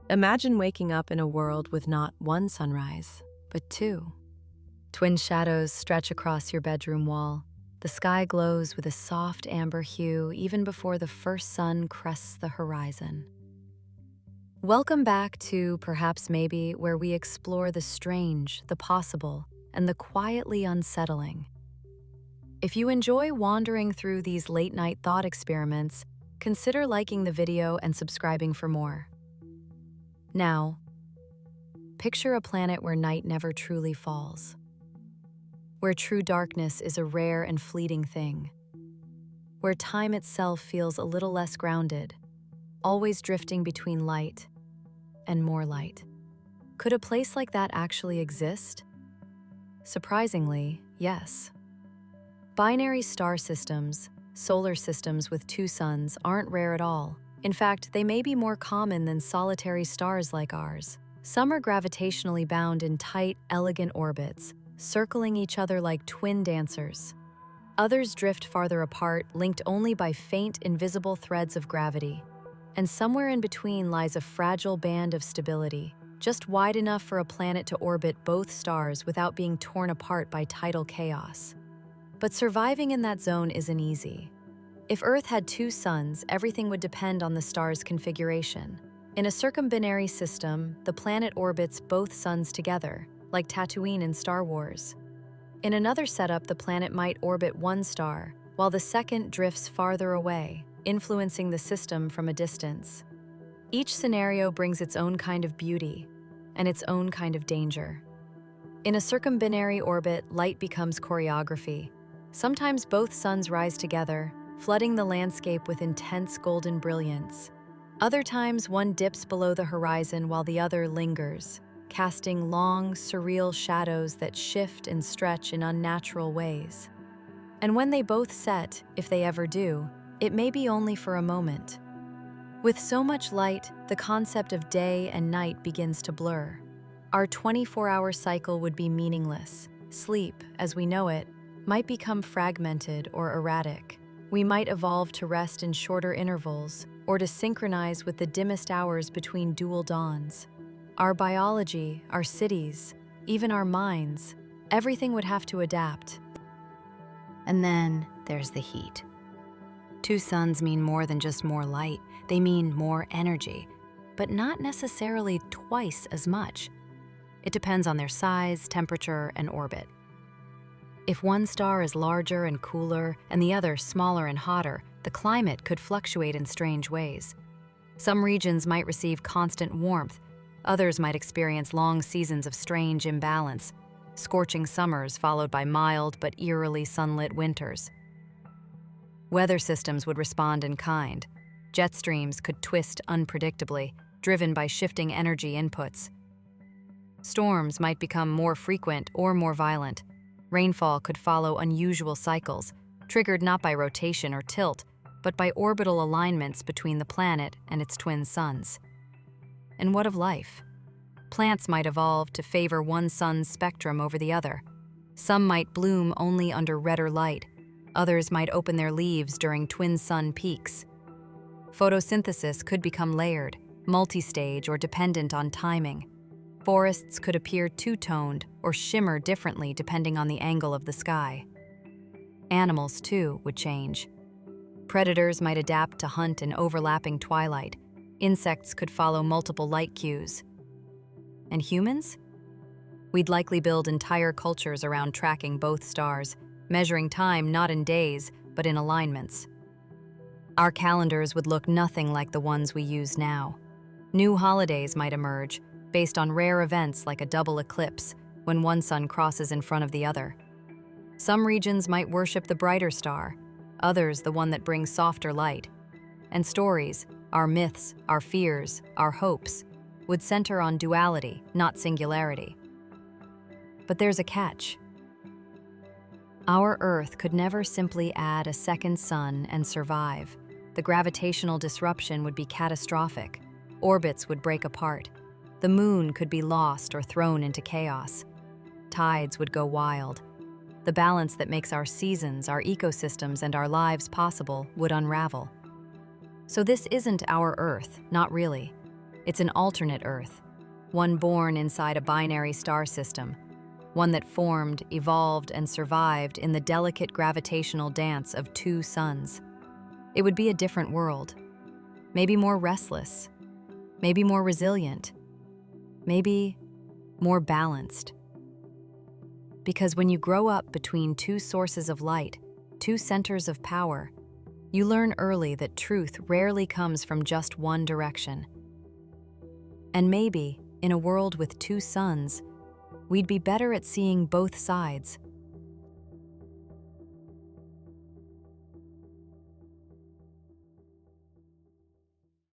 Imagine waking up in a world with not one sunrise, but two. Twin shadows stretch across your bedroom wall. The sky glows with a soft amber hue even before the first sun crests the horizon. Welcome back to Perhaps Maybe, where we explore the strange, the possible, and the quietly unsettling. If you enjoy wandering through these late-night thought experiments, consider liking the video and subscribing for more. Now, picture a planet where night never truly falls, where true darkness is a rare and fleeting thing, where time itself feels a little less grounded, always drifting between light and more light. Could a place like that actually exist? Surprisingly, yes. Binary star systems, solar systems with two suns, aren't rare at all. In fact, they may be more common than solitary stars like ours. Some are gravitationally bound in tight, elegant orbits, circling each other like twin dancers. Others drift farther apart, linked only by faint, invisible threads of gravity. And somewhere in between lies a fragile band of stability, just wide enough for a planet to orbit both stars without being torn apart by tidal chaos. But surviving in that zone isn't easy. If Earth had two suns, everything would depend on the star's configuration. In a circumbinary system, the planet orbits both suns together, like Tatooine in Star Wars. In another setup, the planet might orbit one star, while the second drifts farther away, influencing the system from a distance. Each scenario brings its own kind of beauty and its own kind of danger. In a circumbinary orbit, light becomes choreography. Sometimes both suns rise together, flooding the landscape with intense golden brilliance. Other times, one dips below the horizon while the other lingers, casting long, surreal shadows that shift and stretch in unnatural ways. And when they both set, if they ever do, it may be only for a moment. With so much light, the concept of day and night begins to blur. Our 24-hour cycle would be meaningless. Sleep, as we know it, might become fragmented or erratic. We might evolve to rest in shorter intervals or to synchronize with the dimmest hours between dual dawns. Our biology, our cities, even our minds, everything would have to adapt. And then there's the heat. Two suns mean more than just more light. They mean more energy, but not necessarily twice as much. It depends on their size, temperature, and orbit. If one star is larger and cooler and the other smaller and hotter, the climate could fluctuate in strange ways. Some regions might receive constant warmth. Others might experience long seasons of strange imbalance, scorching summers followed by mild but eerily sunlit winters. Weather systems would respond in kind. Jet streams could twist unpredictably, driven by shifting energy inputs. Storms might become more frequent or more violent. Rainfall could follow unusual cycles, triggered not by rotation or tilt, but by orbital alignments between the planet and its twin suns. And what of life? Plants might evolve to favor one sun's spectrum over the other. Some might bloom only under redder light. Others might open their leaves during twin sun peaks. Photosynthesis could become layered, multi-stage, or dependent on timing. Forests could appear two-toned or shimmer differently depending on the angle of the sky. Animals, too, would change. Predators might adapt to hunt in overlapping twilight. Insects could follow multiple light cues. And humans? We'd likely build entire cultures around tracking both stars, measuring time not in days, but in alignments. Our calendars would look nothing like the ones we use now. New holidays might emerge, based on rare events like a double eclipse, when one sun crosses in front of the other. Some regions might worship the brighter star, others the one that brings softer light. And stories, our myths, our fears, our hopes, would center on duality, not singularity. But there's a catch. Our Earth could never simply add a second sun and survive. The gravitational disruption would be catastrophic. Orbits would break apart. The moon could be lost or thrown into chaos. Tides would go wild. The balance that makes our seasons, our ecosystems, and our lives possible would unravel. So this isn't our Earth, not really. It's an alternate Earth, one born inside a binary star system, one that formed, evolved, and survived in the delicate gravitational dance of two suns. It would be a different world, maybe more restless, maybe more resilient, maybe more balanced. Because when you grow up between two sources of light, two centers of power, you learn early that truth rarely comes from just one direction. And maybe, in a world with two suns, we'd be better at seeing both sides,